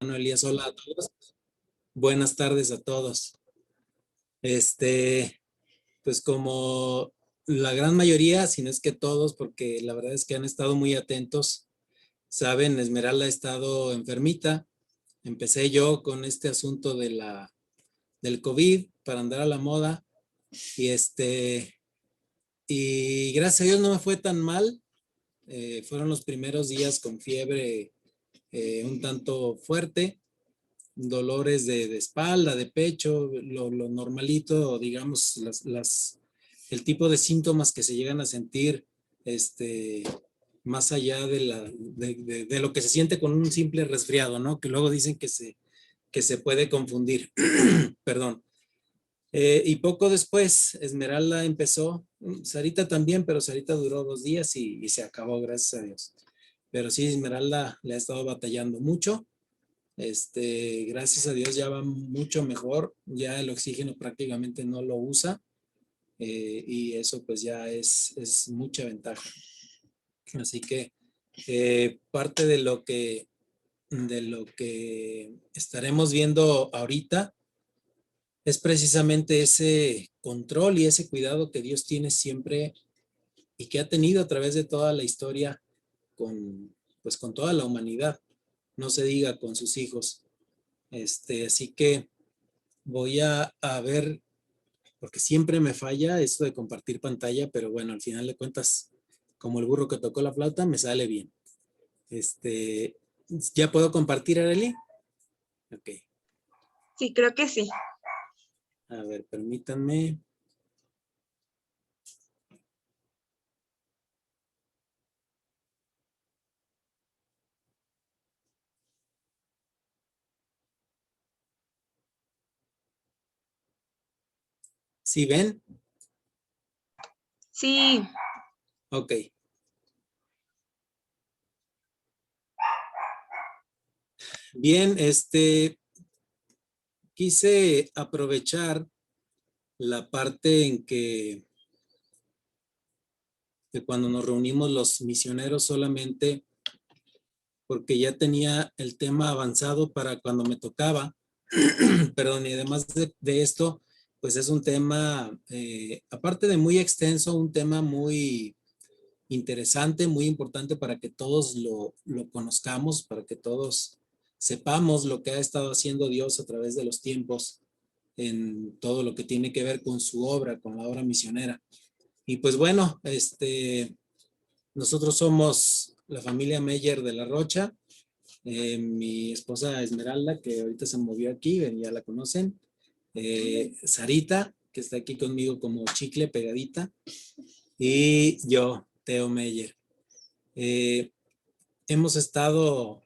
Elías, hola a todos. Buenas tardes a todos. Este, pues como la gran mayoría, si no es que todos, porque la verdad es que han estado muy atentos, saben, Esmeralda ha estado enfermita. Empecé yo con este asunto del COVID para andar a la moda y y gracias a Dios no me fue tan mal. Fueron los primeros días con fiebre un tanto fuerte, dolores de espalda, de pecho, lo normalito, digamos, el tipo de síntomas que se llegan a sentir, este, más allá de lo que se siente con un simple resfriado, ¿no? Que luego dicen que se puede confundir. Perdón. Y poco después, Esmeralda empezó, Sarita también, pero Sarita duró 2 días y se acabó, gracias a Dios. Pero sí, Esmeralda le ha estado batallando mucho. Gracias a Dios ya va mucho mejor, ya el oxígeno prácticamente no lo usa, y eso pues ya es mucha ventaja. Así que parte de lo que estaremos viendo ahorita es precisamente ese control y ese cuidado que Dios tiene siempre y que ha tenido a través de toda la historia pues con toda la humanidad, no se diga con sus hijos. Así que voy a ver, porque siempre me falla esto de compartir pantalla, pero bueno, al final de cuentas, como el burro que tocó la flauta, me sale bien. Este, ¿Ya puedo compartir, Arely? Ok. Sí, creo que sí. A ver, permítanme. ¿Sí ven? Sí, Ok. Bien, quise aprovechar la parte en que cuando nos reunimos los misioneros solamente, porque ya tenía el tema avanzado para cuando me tocaba. Perdón, y además de esto, pues es un tema, aparte de muy extenso, un tema muy interesante, muy importante para que todos lo conozcamos, para que todos sepamos lo que ha estado haciendo Dios a través de los tiempos en todo lo que tiene que ver con su obra, con la obra misionera. Y pues bueno, nosotros somos la familia Meyer de la Rocha. Mi esposa Esmeralda, que ahorita se movió aquí, ya la conocen. Sarita, que está aquí conmigo como chicle pegadita. Y yo, Teo Meyer. Eh, Hemos estado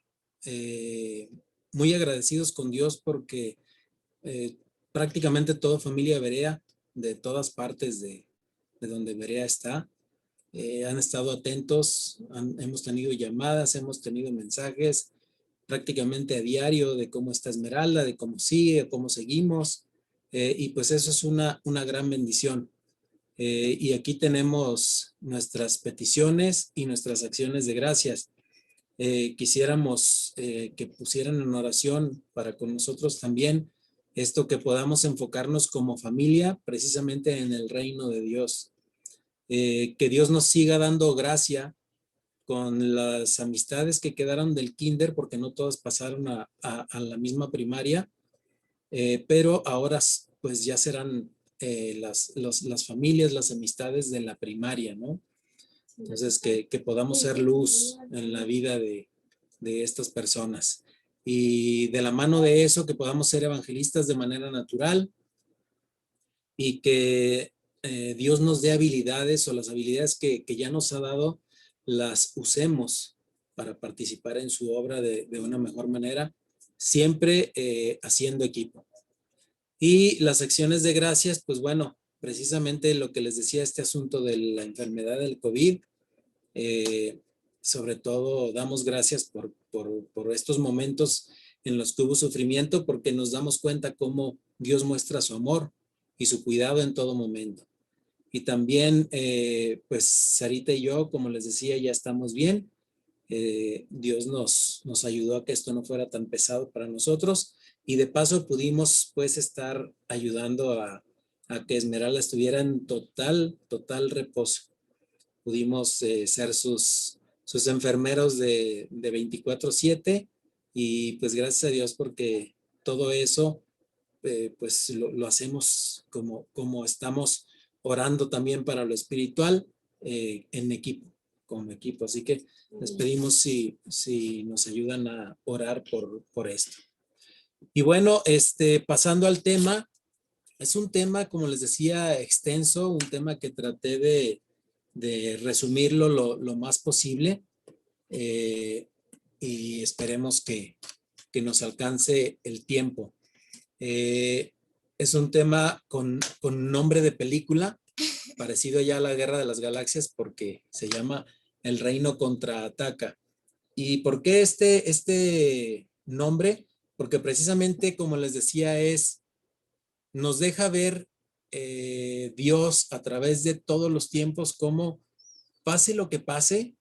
muy agradecidos con Dios porque eh, prácticamente toda familia Berea, de todas partes de donde Berea está, han estado atentos, hemos tenido llamadas, hemos tenido mensajes prácticamente a diario de cómo está Esmeralda, de cómo sigue, cómo seguimos, y pues eso es una gran bendición. Y aquí tenemos nuestras peticiones y nuestras acciones de gracias. Quisiéramos que pusieran en oración para con nosotros también esto, que podamos enfocarnos como familia precisamente en el reino de Dios. Que Dios nos siga dando gracia con las amistades que quedaron del kinder, porque no todas pasaron a la misma primaria, pero ahora pues ya serán las familias, las amistades de la primaria, ¿no? Entonces, que podamos ser luz en la vida de estas personas. Y de la mano de eso, que podamos ser evangelistas de manera natural y que Dios nos dé habilidades, o las habilidades que ya nos ha dado, las usemos para participar en su obra de una mejor manera, siempre haciendo equipo. Y las acciones de gracias, pues bueno, precisamente lo que les decía, este asunto de la enfermedad del COVID, eh, sobre todo damos gracias por estos momentos en los que hubo sufrimiento, porque nos damos cuenta cómo Dios muestra su amor y su cuidado en todo momento. Y también, pues Sarita y yo, como les decía, ya estamos bien, Dios nos ayudó a que esto no fuera tan pesado para nosotros y de paso pudimos pues estar ayudando a que Esmeralda estuviera en total reposo. Pudimos ser sus enfermeros de 24/7 y pues gracias a Dios porque todo eso pues lo hacemos como estamos orando también para lo espiritual en equipo, como equipo. Así que les pedimos si nos ayudan a orar por esto. Y bueno, pasando al tema, es un tema, como les decía, extenso, un tema que traté de resumirlo lo más posible y esperemos que nos alcance el tiempo. Es un tema con nombre de película, parecido ya a la Guerra de las Galaxias, porque se llama El Reino Contraataca. ¿Y por qué este nombre? Porque precisamente, como les decía, nos deja ver Dios a través de todos los tiempos, cómo pase lo que pase,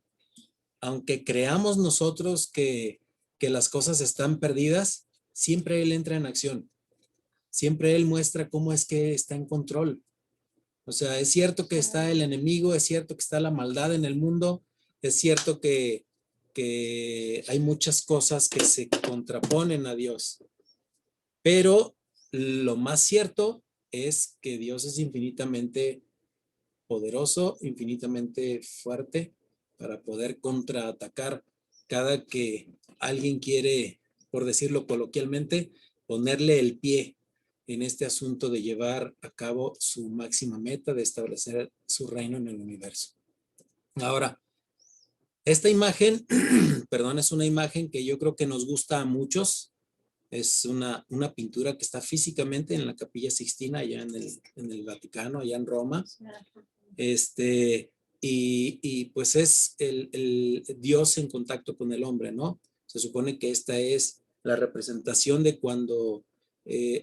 aunque creamos nosotros que las cosas están perdidas, siempre Él entra en acción. Siempre Él muestra cómo es que está en control. O sea, es cierto que está el enemigo, es cierto que está la maldad en el mundo, es cierto que hay muchas cosas que se contraponen a Dios, pero lo más cierto es que Dios es infinitamente poderoso, infinitamente fuerte para poder contraatacar cada que alguien quiere, por decirlo coloquialmente, ponerle el pie en este asunto de llevar a cabo su máxima meta de establecer su reino en el universo. Ahora, esta imagen, perdón, es una imagen que yo creo que nos gusta a muchos. Es una pintura que está físicamente en la Capilla Sixtina, allá en el Vaticano, allá en Roma. Y pues es el Dios en contacto con el hombre, ¿no? Se supone que esta es la representación de cuando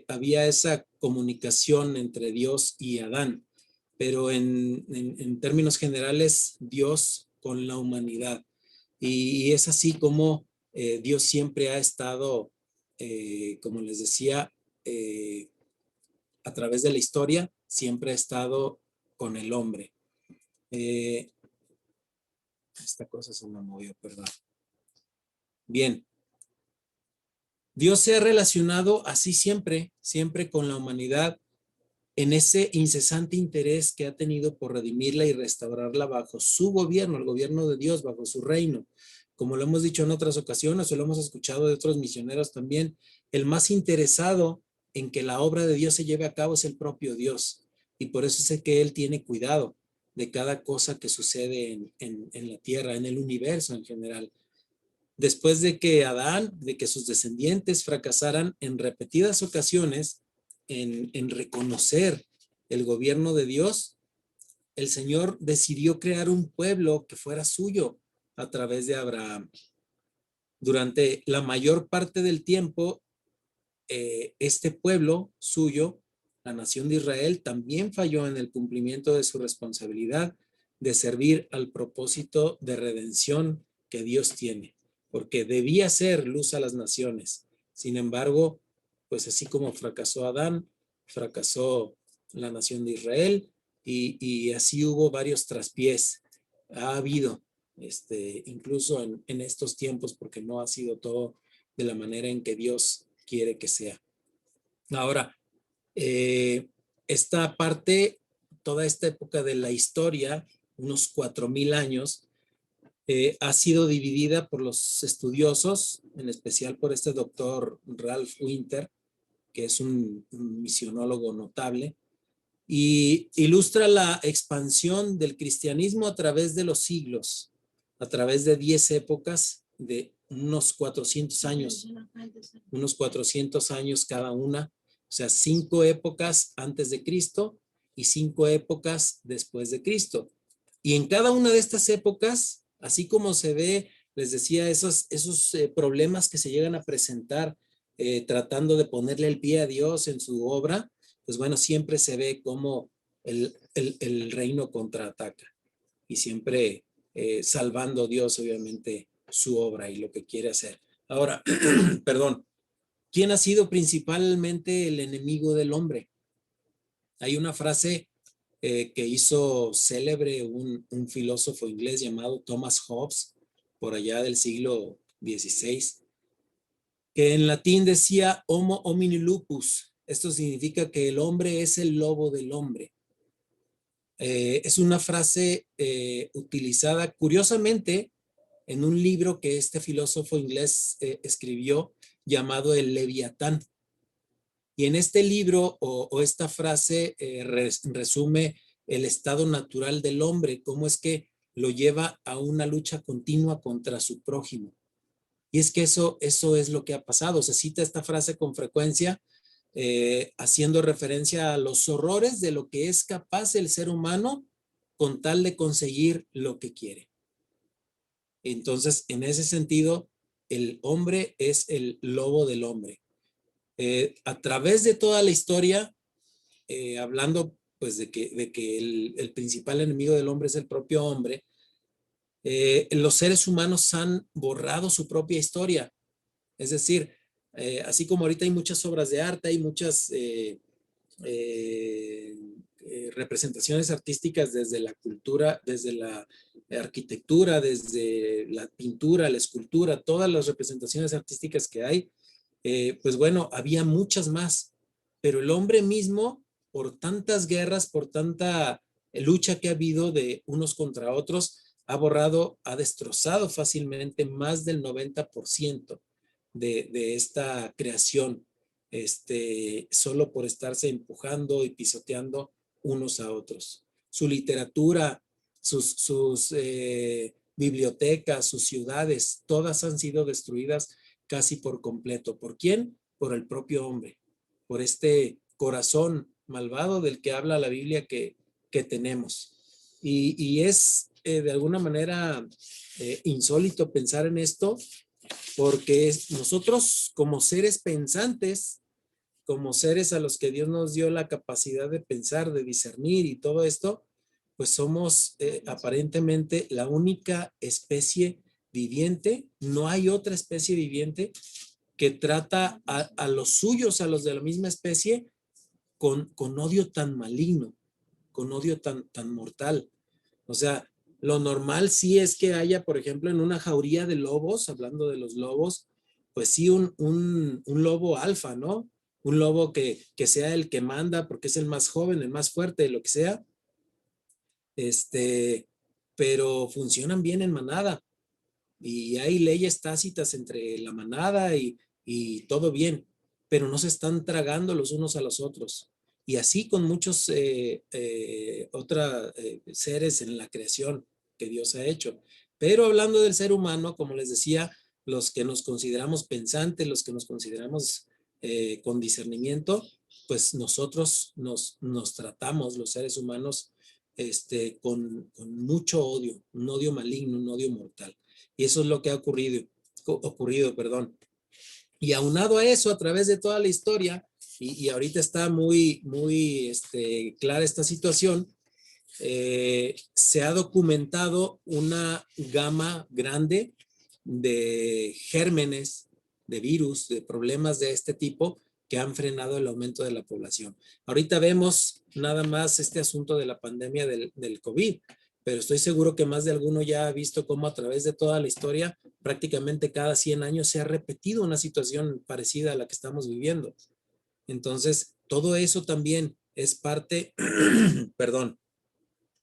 había esa comunicación entre Dios y Adán, pero en términos generales, Dios con la humanidad. Y es así como Dios siempre ha estado, como les decía, a través de la historia, siempre ha estado con el hombre. Esta cosa se me movió, perdón. Bien. Dios se ha relacionado así siempre con la humanidad en ese incesante interés que ha tenido por redimirla y restaurarla bajo su gobierno, el gobierno de Dios, bajo su reino. Como lo hemos dicho en otras ocasiones, o lo hemos escuchado de otros misioneros también, el más interesado en que la obra de Dios se lleve a cabo es el propio Dios. Y por eso sé que Él tiene cuidado de cada cosa que sucede en la tierra, en el universo en general. Después de que Adán, de que sus descendientes fracasaran en repetidas ocasiones en reconocer el gobierno de Dios, el Señor decidió crear un pueblo que fuera suyo a través de Abraham. Durante la mayor parte del tiempo, este pueblo suyo, la nación de Israel, también falló en el cumplimiento de su responsabilidad de servir al propósito de redención que Dios tiene, porque debía ser luz a las naciones. Sin embargo, pues así como fracasó Adán, fracasó la nación de Israel y así hubo varios traspiés. Ha habido, incluso en estos tiempos, porque no ha sido todo de la manera en que Dios quiere que sea. Ahora, esta parte, toda esta época de la historia, unos 4000 años, ha sido dividida por los estudiosos, en especial por este doctor Ralph Winter, que es un misionólogo notable, y ilustra la expansión del cristianismo a través de los siglos, a través de 10 épocas de unos 400 años cada una, o sea, 5 épocas antes de Cristo y 5 épocas después de Cristo. Y en cada una de estas épocas, así como se ve, les decía, esos problemas que se llegan a presentar tratando de ponerle el pie a Dios en su obra, pues bueno, siempre se ve cómo el reino contraataca y siempre salvando Dios, obviamente, su obra y lo que quiere hacer. Ahora, perdón, ¿quién ha sido principalmente el enemigo del hombre? Hay una frase que hizo célebre un filósofo inglés llamado Thomas Hobbes, por allá del siglo XVI, que en latín decía Homo homini lupus. Esto significa que el hombre es el lobo del hombre. Es una frase utilizada curiosamente en un libro que este filósofo inglés escribió llamado El Leviatán. Y en este libro o esta frase resume el estado natural del hombre, cómo es que lo lleva a una lucha continua contra su prójimo. Y es que eso es lo que ha pasado. Se cita esta frase con frecuencia, haciendo referencia a los horrores de lo que es capaz el ser humano con tal de conseguir lo que quiere. Entonces, en ese sentido, el hombre es el lobo del hombre. A través de toda la historia, hablando pues de que el principal enemigo del hombre es el propio hombre, los seres humanos han borrado su propia historia. Es decir, así como ahorita hay muchas obras de arte, hay muchas representaciones artísticas desde la cultura, desde la arquitectura, desde la pintura, la escultura, todas las representaciones artísticas que hay, pues bueno, había muchas más, pero el hombre mismo, por tantas guerras, por tanta lucha que ha habido de unos contra otros, ha borrado, ha destrozado fácilmente más del 90% de esta creación, solo por estarse empujando y pisoteando unos a otros. Su literatura, sus bibliotecas, sus ciudades, todas han sido destruidas casi por completo. ¿Por quién? Por el propio hombre, por este corazón malvado del que habla la Biblia que tenemos. Y es de alguna manera insólito pensar en esto, porque nosotros como seres pensantes, como seres a los que Dios nos dio la capacidad de pensar, de discernir y todo esto, pues somos aparentemente la única especie viviente. No hay otra especie viviente que trata a los suyos, a los de la misma especie, con odio tan maligno, con odio tan mortal. O sea, lo normal sí es que haya, por ejemplo, en una jauría de lobos, hablando de los lobos, pues sí un lobo alfa, ¿no? Un lobo que sea el que manda porque es el más joven, el más fuerte, lo que sea. Pero funcionan bien en manada y hay leyes tácitas entre la manada y todo bien, pero no se están tragando los unos a los otros. Y así con muchos otros seres en la creación que Dios ha hecho. Pero hablando del ser humano, como les decía, los que nos consideramos pensantes, los que nos consideramos con discernimiento, pues nosotros nos tratamos, los seres humanos, con mucho odio, un odio maligno, un odio mortal. Y eso es lo que ha ocurrido, perdón. Y aunado a eso, a través de toda la historia, y ahorita está muy clara esta situación, se ha documentado una gama grande de gérmenes, de virus, de problemas de este tipo que han frenado el aumento de la población. Ahorita vemos nada más este asunto de la pandemia del COVID, pero estoy seguro que más de alguno ya ha visto cómo a través de toda la historia, prácticamente cada 100 años se ha repetido una situación parecida a la que estamos viviendo. Entonces, todo eso también es parte, perdón,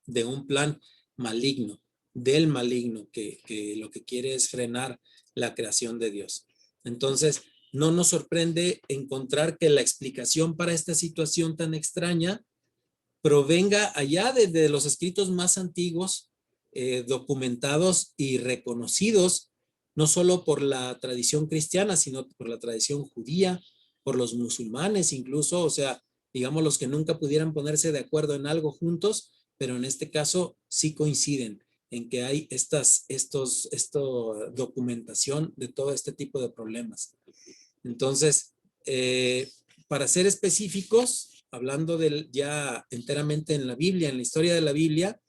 de un plan maligno, del maligno, que lo que quiere es frenar la creación de Dios. Entonces, no nos sorprende encontrar que la explicación para esta situación tan extraña provenga allá de los escritos más antiguos, documentados y reconocidos, no solo por la tradición cristiana, sino por la tradición judía, por los musulmanes incluso, o sea, digamos los que nunca pudieran ponerse de acuerdo en algo juntos, pero en este caso sí coinciden en que hay esta documentación de todo este tipo de problemas. Entonces, para ser específicos, hablando ya enteramente en la Biblia, en la historia de la Biblia,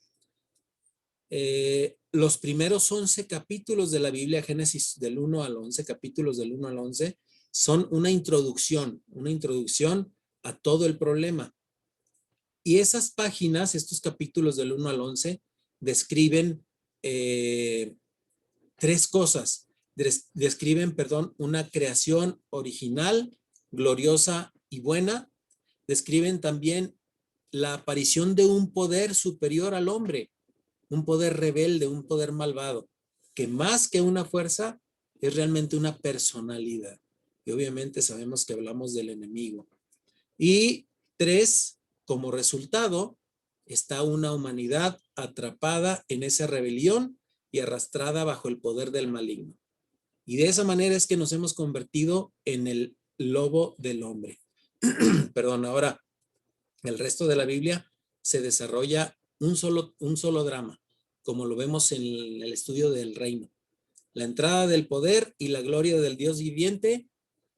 los primeros 11 capítulos de la Biblia, Génesis del 1 al 11, capítulos del 1 al 11, son una introducción a todo el problema. Y esas páginas, estos capítulos del 1 al 11, describen tres cosas. Describen, una creación original, gloriosa y buena. Describen también la aparición de un poder superior al hombre, un poder rebelde, un poder malvado, que más que una fuerza es realmente una personalidad. Y obviamente sabemos que hablamos del enemigo. Y tres, como resultado, está una humanidad atrapada en esa rebelión y arrastrada bajo el poder del maligno. Y de esa manera es que nos hemos convertido en el lobo del hombre. Perdón, ahora el resto de la Biblia se desarrolla un solo drama, como lo vemos en el estudio del reino. La entrada del poder y la gloria del Dios viviente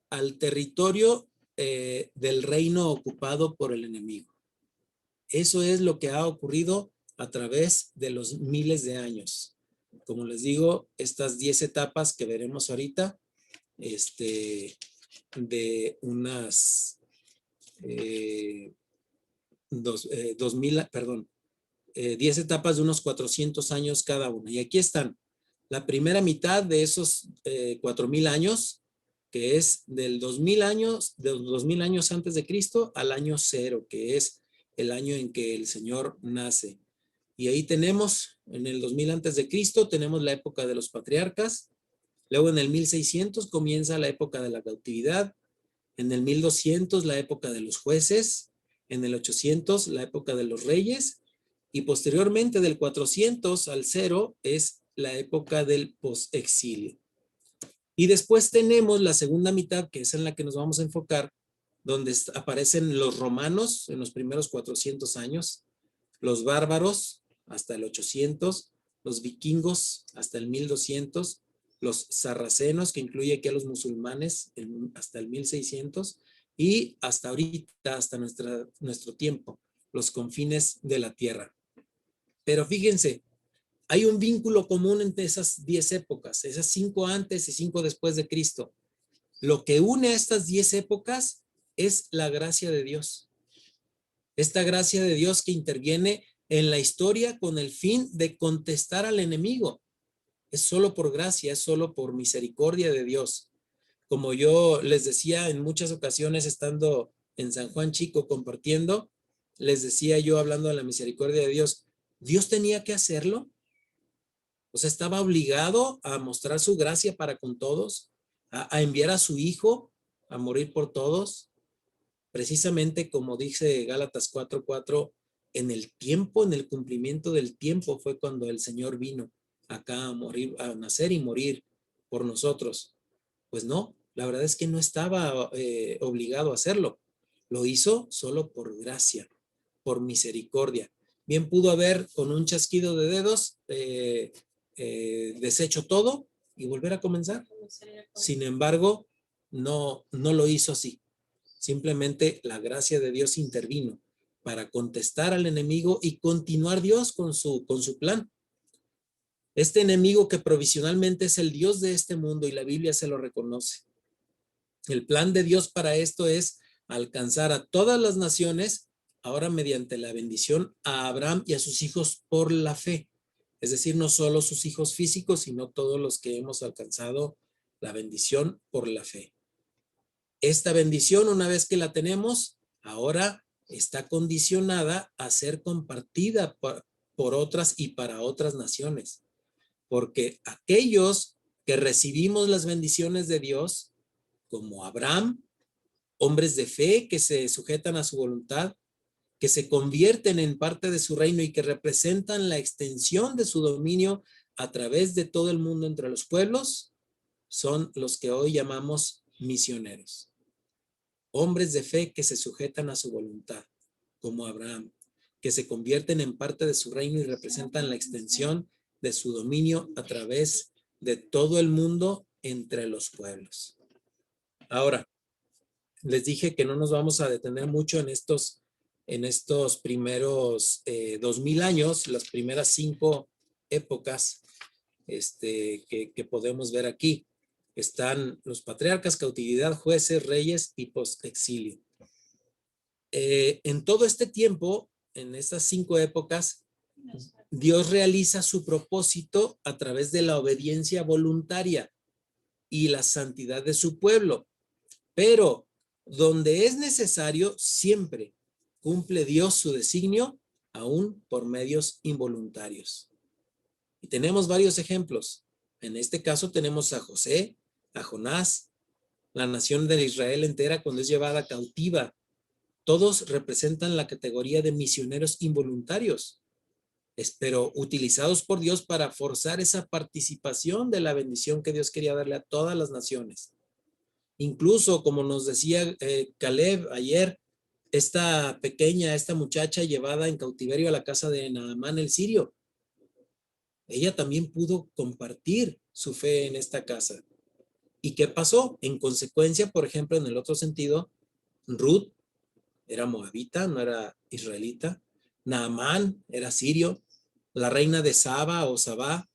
al territorio del reino ocupado por el enemigo. Eso es lo que ha ocurrido a través de los miles de años. Como les digo, estas 10 etapas que veremos ahorita, de unas 10 etapas de unos 400 años cada una. Y aquí están. La primera mitad de esos 4,000 años, que es del 2000 años antes de Cristo al año 0, que es el año en que el Señor nace. Y ahí tenemos, en el 2000 antes de Cristo, tenemos la época de los patriarcas. Luego en el 1600 comienza la época de la cautividad. En el 1200 la época de los jueces. En el 800 la época de los reyes. Y posteriormente del 400 al 0 es la época del post-exilio. Y después tenemos la segunda mitad, que es en la que nos vamos a enfocar, donde aparecen los romanos en los primeros 400 años, los bárbaros hasta el 800, los vikingos hasta el 1200, los sarracenos, que incluye aquí a los musulmanes, hasta el 1600, y hasta ahorita, hasta nuestro tiempo, los confines de la tierra. Pero fíjense, hay un vínculo común entre esas 10 épocas, esas 5 antes y 5 después de Cristo. Lo que une a estas 10 épocas es la gracia de Dios. Esta gracia de Dios que interviene en la historia con el fin de contestar al enemigo. Es solo por gracia, es solo por misericordia de Dios. Como yo les decía en muchas ocasiones estando en San Juan Chico compartiendo, les decía yo hablando de la misericordia de Dios, ¿Dios tenía que hacerlo? O sea, estaba obligado a mostrar su gracia para con todos, a enviar a su hijo a morir por todos. Precisamente como dice Gálatas 4:4, en el tiempo, en el cumplimiento del tiempo fue cuando el Señor vino acá a morir, a nacer y morir por nosotros. Pues no, la verdad es que no estaba obligado a hacerlo. Lo hizo solo por gracia, por misericordia. Bien pudo haber con un chasquido de dedos deshecho todo y volver a comenzar. Sin embargo, no lo hizo así. Simplemente la gracia de Dios intervino para contestar al enemigo y continuar Dios con su plan. Este enemigo que provisionalmente es el Dios de este mundo y la Biblia se lo reconoce. El plan de Dios para esto es alcanzar a todas las naciones, ahora mediante la bendición a Abraham y a sus hijos por la fe. Es decir, no solo sus hijos físicos, sino todos los que hemos alcanzado la bendición por la fe. Esta bendición, una vez que la tenemos, ahora está condicionada a ser compartida por otras y para otras naciones. Porque aquellos que recibimos las bendiciones de Dios, como Abraham, hombres de fe que se sujetan a su voluntad, que se convierten en parte de su reino y que representan la extensión de su dominio a través de todo el mundo entre los pueblos, son los que hoy llamamos misioneros. Hombres de fe que se sujetan a su voluntad, como Abraham, que se convierten en parte de su reino y representan la extensión de su dominio a través de todo el mundo entre los pueblos. Ahora, les dije que no nos vamos a detener mucho en estos primeros 2000 años, las primeras 5 épocas, que podemos ver aquí. Están los patriarcas, cautividad, jueces, reyes y post-exilio. En todo este tiempo, en estas 5 épocas, Dios realiza su propósito a través de la obediencia voluntaria y la santidad de su pueblo. Pero donde es necesario, siempre cumple Dios su designio, aún por medios involuntarios. Y tenemos varios ejemplos. En este caso tenemos a José, a Jonás, la nación de Israel entera cuando es llevada cautiva. Todos representan la categoría de misioneros involuntarios, pero utilizados por Dios para forzar esa participación de la bendición que Dios quería darle a todas las naciones. Incluso, como nos decía Caleb ayer, esta muchacha llevada en cautiverio a la casa de Naamán el sirio, ella también pudo compartir su fe en esta casa. ¿Y qué pasó? En consecuencia, por ejemplo, en el otro sentido, Ruth era moabita, no era israelita. Naamán era sirio. La reina de Saba o Sabá,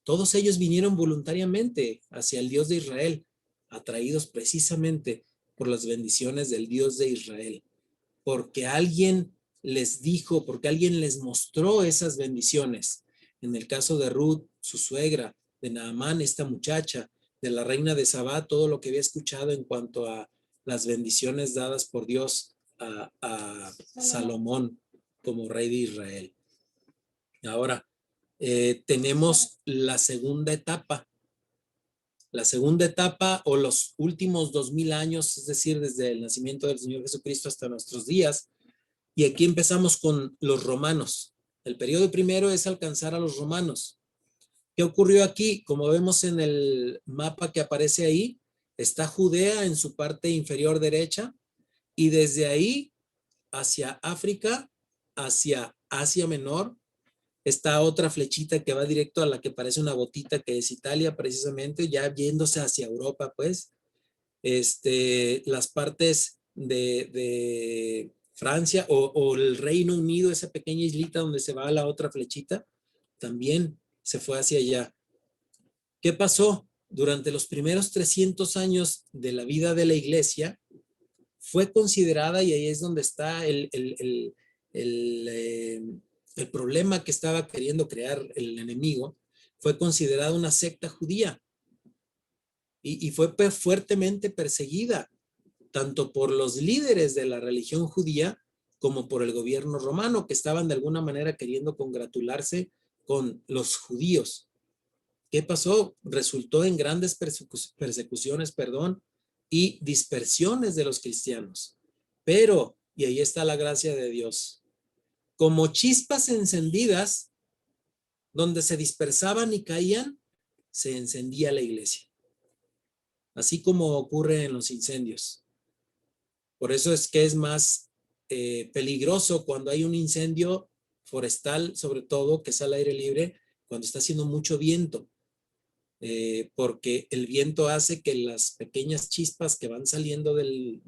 todos ellos vinieron voluntariamente hacia el Dios de Israel, atraídos precisamente por las bendiciones del Dios de Israel, porque alguien les dijo, porque alguien les mostró esas bendiciones. En el caso de Ruth, su suegra, de Naamán, esta muchacha, de la reina de Sabá, todo lo que había escuchado en cuanto a las bendiciones dadas por Dios a Salomón como rey de Israel. Ahora, tenemos la segunda etapa. La segunda etapa o los últimos 2000 años, es decir, desde el nacimiento del Señor Jesucristo hasta nuestros días. Y aquí empezamos con los romanos. El periodo primero es alcanzar a los romanos. ¿Qué ocurrió aquí? Como vemos en el mapa que aparece ahí, está Judea en su parte inferior derecha y desde ahí hacia África, hacia Asia Menor, está otra flechita que va directo a la que parece una botita que es Italia precisamente, ya yéndose hacia Europa, pues. Las partes de Francia o el Reino Unido, esa pequeña islita donde se va la otra flechita, también se fue hacia allá. ¿Qué pasó? Durante los primeros 300 años de la vida de la iglesia, fue considerada, y ahí es donde está el problema que estaba queriendo crear el enemigo, fue considerada una secta judía y fue fuertemente perseguida, tanto por los líderes de la religión judía como por el gobierno romano, que estaban de alguna manera queriendo congratularse con los judíos. ¿Qué pasó? Resultó en grandes persecuciones, y dispersiones de los cristianos. Pero, y ahí está la gracia de Dios, como chispas encendidas, donde se dispersaban y caían, se encendía la iglesia. Así como ocurre en los incendios. Por eso es que es más peligroso cuando hay un incendio forestal, sobre todo, que es al aire libre, cuando está haciendo mucho viento. Porque el viento hace que las pequeñas chispas que van saliendo de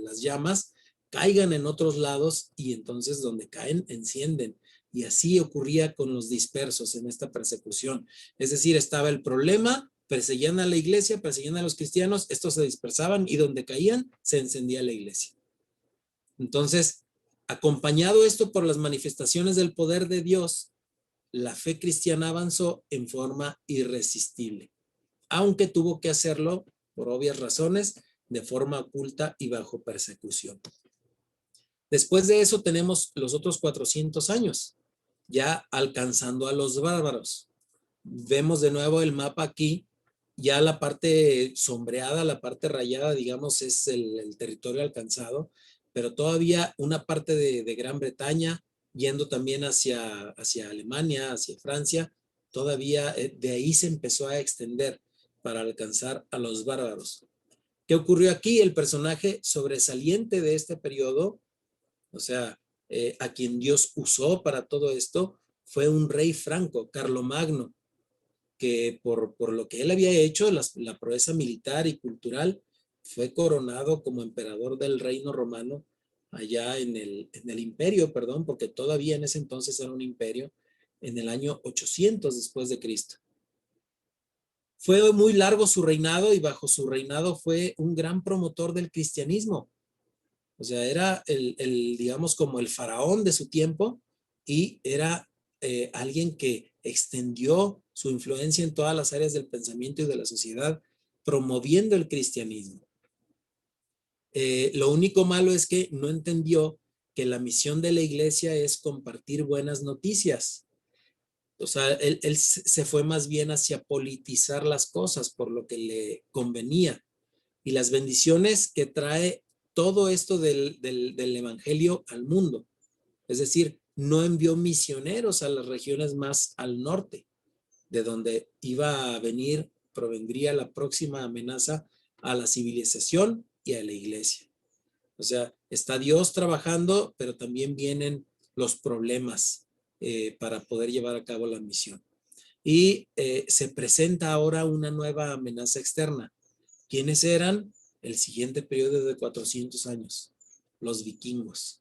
las llamas caigan en otros lados y entonces donde caen encienden. Y así ocurría con los dispersos en esta persecución. Es decir, estaba el problema, perseguían a la iglesia, perseguían a los cristianos, estos se dispersaban y donde caían se encendía la iglesia. Entonces, acompañado esto por las manifestaciones del poder de Dios, la fe cristiana avanzó en forma irresistible, aunque tuvo que hacerlo, por obvias razones, de forma oculta y bajo persecución. Después de eso tenemos los otros 400 años, ya alcanzando a los bárbaros. Vemos de nuevo el mapa aquí, ya la parte sombreada, la parte rayada, digamos, es el territorio alcanzado, pero todavía una parte de Gran Bretaña, yendo también hacia Alemania, hacia Francia, todavía de ahí se empezó a extender para alcanzar a los bárbaros. ¿Qué ocurrió aquí? El personaje sobresaliente de este periodo, o sea, a quien Dios usó para todo esto, fue un rey franco, Carlomagno, que por lo que él había hecho, la proeza militar y cultural, fue coronado como emperador del reino romano allá en el imperio, porque todavía en ese entonces era un imperio, en el año 800 después de Cristo. Fue muy largo su reinado y bajo su reinado fue un gran promotor del cristianismo. O sea, era digamos, como el faraón de su tiempo y era alguien que extendió su influencia en todas las áreas del pensamiento y de la sociedad, promoviendo el cristianismo. Lo único malo es que no entendió que la misión de la iglesia es compartir buenas noticias. O sea, él se fue más bien hacia politizar las cosas por lo que le convenía. Y las bendiciones que trae todo esto del evangelio al mundo. Es decir, no envió misioneros a las regiones más al norte, de donde iba a venir, provendría la próxima amenaza a la civilización y a la iglesia. O sea, está Dios trabajando, pero también vienen los problemas para poder llevar a cabo la misión. Y se presenta ahora una nueva amenaza externa. ¿Quiénes eran? El siguiente periodo de 400 años, los vikingos.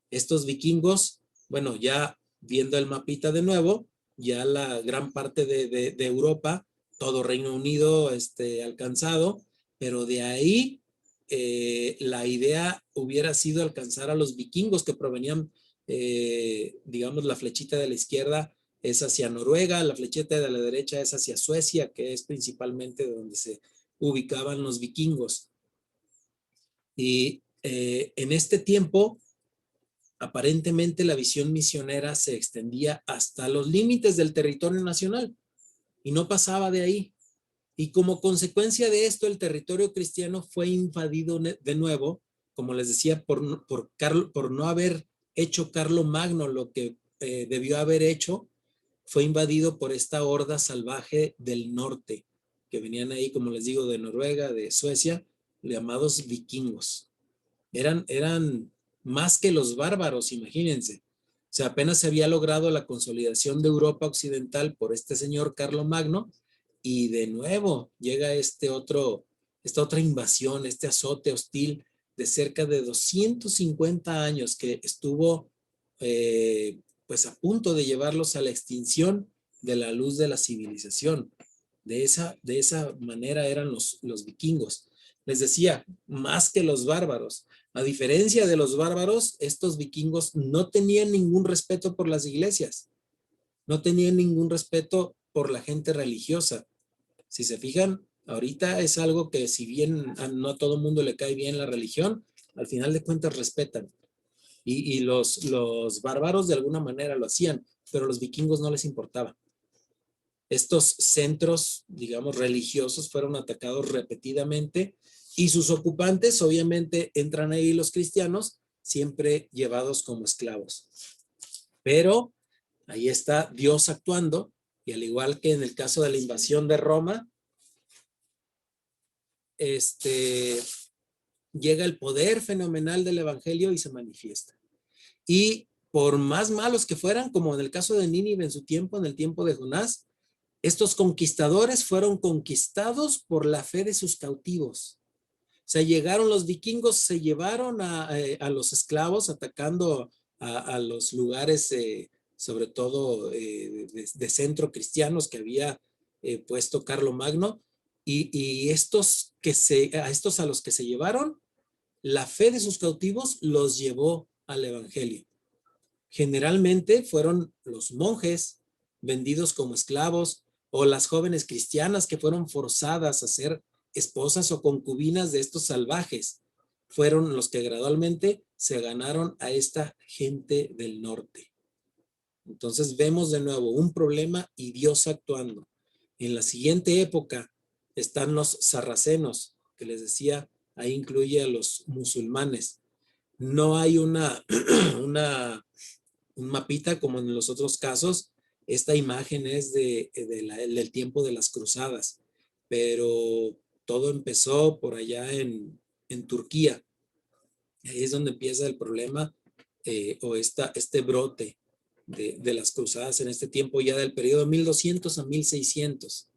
Estos vikingos, bueno, ya viendo el mapita de nuevo, ya la gran parte de Europa, todo Reino Unido alcanzado, pero de ahí la idea hubiera sido alcanzar a los vikingos que provenían, digamos, la flechita de la izquierda es hacia Noruega, la flechita de la derecha es hacia Suecia, que es principalmente donde se ubicaban los vikingos. Y en este tiempo, aparentemente la visión misionera se extendía hasta los límites del territorio nacional y no pasaba de ahí. Y como consecuencia de esto, el territorio cristiano fue invadido de nuevo, como les decía, por no haber hecho Carlomagno lo que debió haber hecho, fue invadido por esta horda salvaje del norte, que venían ahí, como les digo, de Noruega, de Suecia, llamados vikingos. Eran más que los bárbaros, imagínense. O sea, apenas se había logrado la consolidación de Europa occidental por este señor Carlomagno, y de nuevo llega esta otra invasión, este azote hostil de cerca de 250 años que estuvo pues a punto de llevarlos a la extinción de la luz de la civilización. De esa manera eran los vikingos. Les decía, más que los bárbaros. A diferencia de los bárbaros, estos vikingos no tenían ningún respeto por las iglesias, no tenían ningún respeto por la gente religiosa. Si se fijan, ahorita es algo que si bien no a todo mundo le cae bien la religión, al final de cuentas respetan. Y los bárbaros de alguna manera lo hacían, pero a los vikingos no les importaba. Estos centros, digamos, religiosos fueron atacados repetidamente y sus ocupantes, obviamente, entran ahí los cristianos, siempre llevados como esclavos. Pero ahí está Dios actuando, y al igual que en el caso de la invasión de Roma, llega el poder fenomenal del evangelio y se manifiesta. Y por más malos que fueran, como en el caso de Nínive en su tiempo, en el tiempo de Jonás, estos conquistadores fueron conquistados por la fe de sus cautivos. O sea, llegaron los vikingos, se llevaron a los esclavos atacando a los lugares, sobre todo de centro cristianos que había puesto Carlomagno, y a los que se llevaron, la fe de sus cautivos los llevó al evangelio. Generalmente fueron los monjes vendidos como esclavos o las jóvenes cristianas que fueron forzadas a ser esposas o concubinas de estos salvajes. Fueron los que gradualmente se ganaron a esta gente del norte. Entonces vemos de nuevo un problema y Dios actuando. En la siguiente época están los sarracenos, que les decía, ahí incluye a los musulmanes. No hay un mapita como en los otros casos. Esta imagen es del tiempo de las cruzadas, pero todo empezó por allá en Turquía. Ahí es donde empieza el problema o este brote de las cruzadas en este tiempo ya del periodo 1200 a 1600.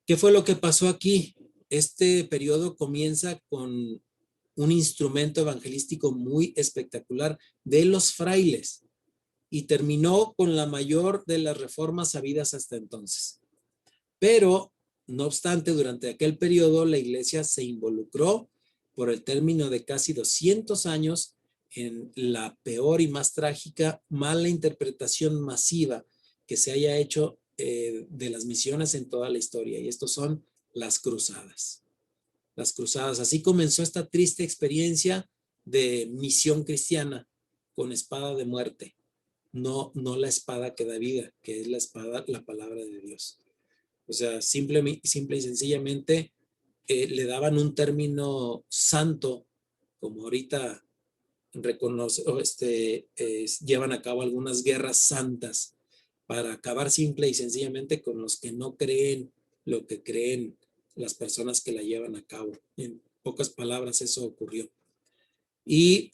¿Qué fue lo que pasó aquí? Este periodo comienza con un instrumento evangelístico muy espectacular de los frailes y terminó con la mayor de las reformas habidas hasta entonces. Pero No obstante, durante aquel periodo la iglesia se involucró por el término de casi 200 años en la peor y más trágica mala interpretación masiva que se haya hecho de las misiones en toda la historia, y estos son las cruzadas. Las cruzadas. Así comenzó esta triste experiencia de misión cristiana con espada de muerte, no la espada que da vida, que es la espada, la palabra de Dios. O sea, simple y sencillamente le daban un término santo, como ahorita llevan a cabo algunas guerras santas para acabar simple y sencillamente con los que no creen lo que creen las personas que la llevan a cabo. En pocas palabras, eso ocurrió. Y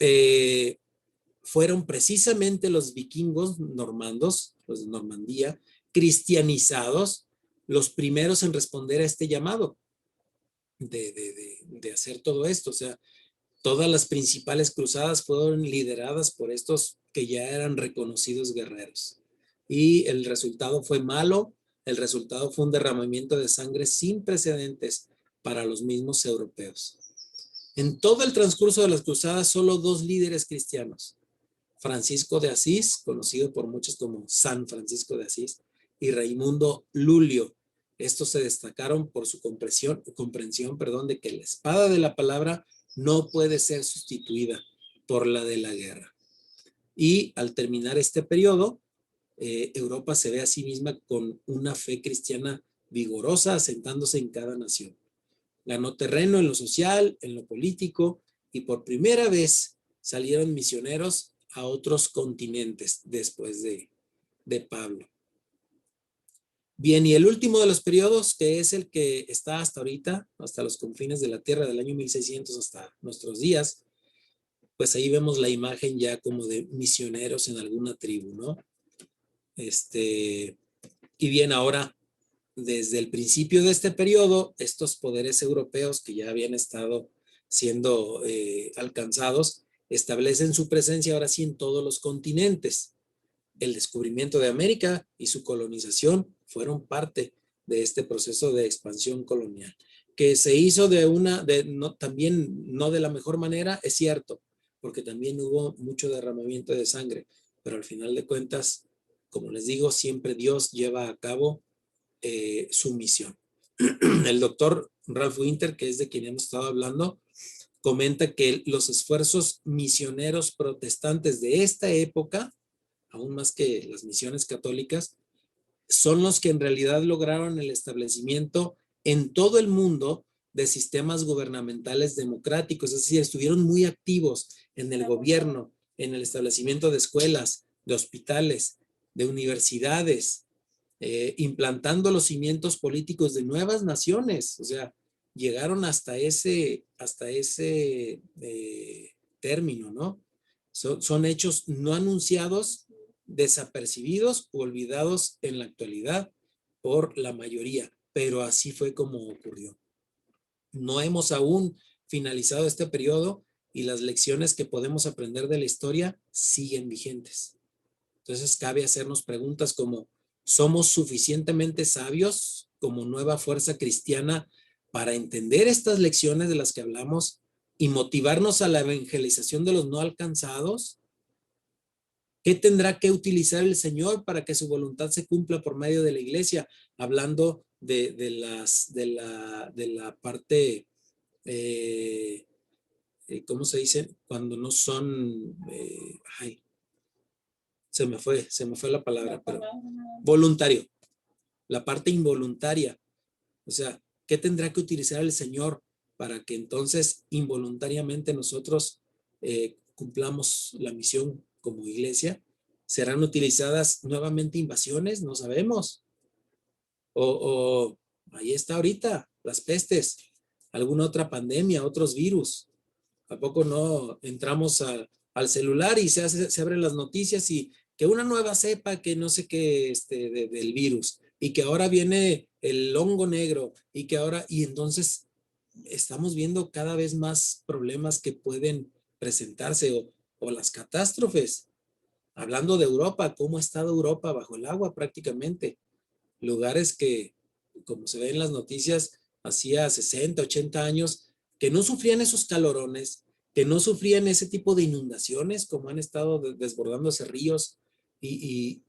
fueron precisamente los vikingos normandos, los de Normandía, cristianizados, los primeros en responder a este llamado de hacer todo esto. O sea, todas las principales cruzadas fueron lideradas por estos que ya eran reconocidos guerreros. Y el resultado fue malo. El resultado fue un derramamiento de sangre sin precedentes para los mismos europeos. En todo el transcurso de las cruzadas, solo 2 líderes cristianos, Francisco de Asís, conocido por muchos como San Francisco de Asís, y Raimundo Lulio. Estos se destacaron por su comprensión de que la espada de la palabra no puede ser sustituida por la de la guerra. Y al terminar este periodo, Europa se ve a sí misma con una fe cristiana vigorosa, asentándose en cada nación. Ganó terreno en lo social, en lo político, y por primera vez salieron misioneros a otros continentes después de Pablo. Bien, y el último de los periodos, que es el que está hasta ahorita, hasta los confines de la tierra, del año 1600 hasta nuestros días, pues ahí vemos la imagen ya como de misioneros en alguna tribu, ¿no? Y bien, ahora, desde el principio de este periodo, estos poderes europeos que ya habían estado siendo alcanzados, establecen su presencia ahora sí en todos los continentes. El descubrimiento de América y su colonización fueron parte de este proceso de expansión colonial, que se hizo también no de la mejor manera, es cierto, porque también hubo mucho derramamiento de sangre, pero al final de cuentas, como les digo, siempre Dios lleva a cabo su misión. El doctor Ralph Winter, que es de quien hemos estado hablando, comenta que los esfuerzos misioneros protestantes de esta época, aún más que las misiones católicas, son los que en realidad lograron el establecimiento en todo el mundo de sistemas gubernamentales democráticos, es decir, estuvieron muy activos en el gobierno, en el establecimiento de escuelas, de hospitales, de universidades, implantando los cimientos políticos de nuevas naciones. O sea, llegaron hasta ese término, ¿no? Son hechos no anunciados, desapercibidos o olvidados en la actualidad por la mayoría, pero así fue como ocurrió. No hemos aún finalizado este periodo y las lecciones que podemos aprender de la historia siguen vigentes. Entonces cabe hacernos preguntas como: ¿somos suficientemente sabios como nueva fuerza cristiana para entender estas lecciones de las que hablamos y motivarnos a la evangelización de los no alcanzados? ¿Qué tendrá que utilizar el Señor para que su voluntad se cumpla por medio de la iglesia? Hablando de la parte, ¿cómo se dice? Cuando no son, se me fue la palabra, pero voluntario, la parte involuntaria. O sea, ¿qué tendrá que utilizar el Señor para que entonces involuntariamente nosotros cumplamos la misión como iglesia? ¿Serán utilizadas nuevamente invasiones? No sabemos. O ahí está ahorita, las pestes, alguna otra pandemia, otros virus. ¿A poco no entramos al celular y se abren las noticias y que una nueva cepa, que no sé qué, del virus, y que ahora viene el hongo negro, y entonces estamos viendo cada vez más problemas que pueden presentarse, o las catástrofes? Hablando de Europa, ¿cómo ha estado Europa bajo el agua prácticamente? Lugares que como se ve en las noticias, hacía 60, 80 años, que no sufrían esos calorones, que no sufrían ese tipo de inundaciones, como han estado desbordándose ríos, y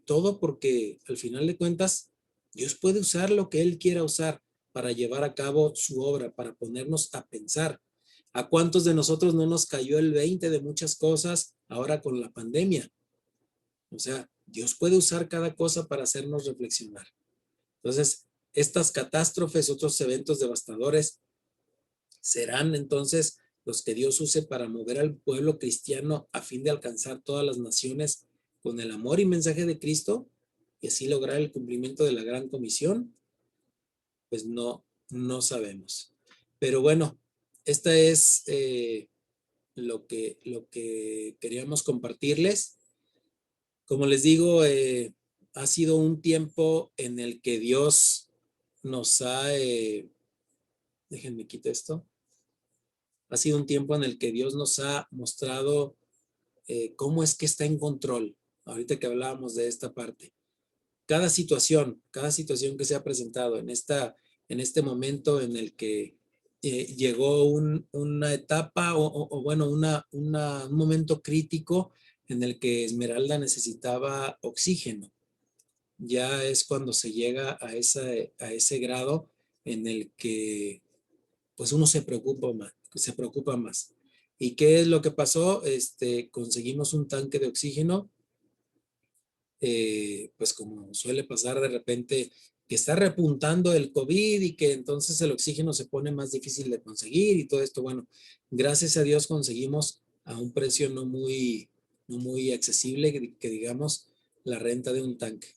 todo porque al final de cuentas, Dios puede usar lo que Él quiera usar para llevar a cabo su obra, para ponernos a pensar. ¿A cuántos de nosotros no nos cayó el 20 de muchas cosas ahora con la pandemia? O sea, Dios puede usar cada cosa para hacernos reflexionar. Entonces, estas catástrofes, otros eventos devastadores, serán entonces los que Dios use para mover al pueblo cristiano a fin de alcanzar todas las naciones con el amor y mensaje de Cristo y así lograr el cumplimiento de la gran comisión. Pues no sabemos. Pero bueno, esta es lo que queríamos compartirles. Como les digo, ha sido un tiempo en el que Dios nos ha, déjenme quitar esto, ha sido un tiempo en el que Dios nos ha mostrado cómo es que está en control. Ahorita que hablábamos de esta parte. Cada situación que se ha presentado en este momento en el que llegó una etapa o bueno, un momento crítico en el que Esmeralda necesitaba oxígeno. Ya es cuando se llega a ese grado en el que pues uno se preocupa más. ¿Y qué es lo que pasó? Conseguimos un tanque de oxígeno, pues como suele pasar de repente, que está repuntando el COVID y que entonces el oxígeno se pone más difícil de conseguir y todo esto. Bueno, gracias a Dios conseguimos a un precio no muy accesible, que digamos, la renta de un tanque.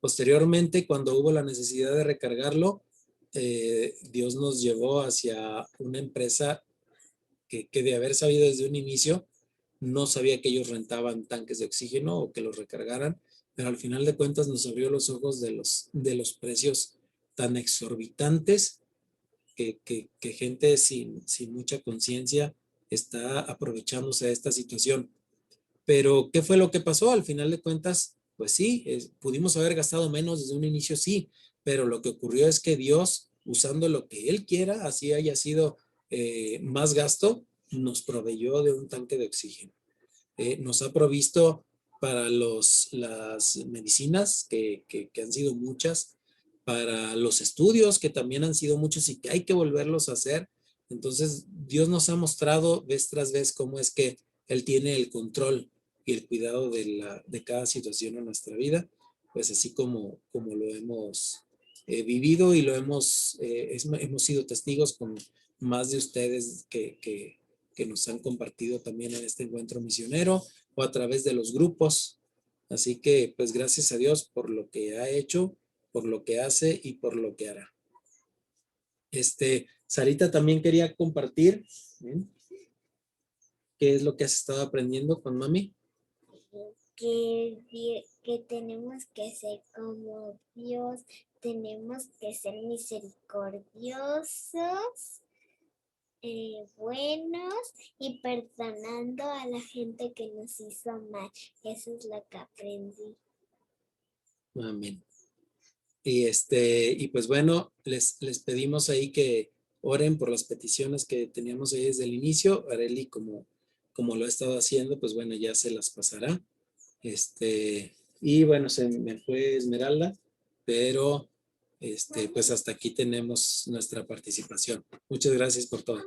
Posteriormente, cuando hubo la necesidad de recargarlo, Dios nos llevó hacia una empresa que de haber sabido desde un inicio, no sabía que ellos rentaban tanques de oxígeno o que los recargaran, pero al final de cuentas nos abrió los ojos de los precios tan exorbitantes que gente sin mucha conciencia está aprovechándose de esta situación. Pero, ¿qué fue lo que pasó? Al final de cuentas, pues sí, pudimos haber gastado menos desde un inicio, sí, pero lo que ocurrió es que Dios, usando lo que Él quiera, así haya sido más gasto, nos proveyó de un tanque de oxígeno. Nos ha provisto para las medicinas, que han sido muchas, para los estudios, que también han sido muchos y que hay que volverlos a hacer. Entonces, Dios nos ha mostrado vez tras vez cómo es que Él tiene el control y el cuidado de cada situación en nuestra vida, pues así como lo hemos vivido y hemos sido testigos con más de ustedes que nos han compartido también en este encuentro misionero o a través de los grupos. Así que, pues gracias a Dios por lo que ha hecho, por lo que hace y por lo que hará. Sarita también quería compartir, ¿eh? ¿Qué es lo que has estado aprendiendo con mami? Que tenemos que ser como Dios, tenemos que ser misericordiosos, buenos y perdonando a la gente que nos hizo mal. Eso es lo que aprendí. Amén. Y pues bueno, les pedimos ahí que oren por las peticiones que teníamos ahí desde el inicio. Areli, como lo ha estado haciendo, pues bueno, ya se las pasará. Y bueno, se me fue Esmeralda, pero pues hasta aquí tenemos nuestra participación. Muchas gracias por todo.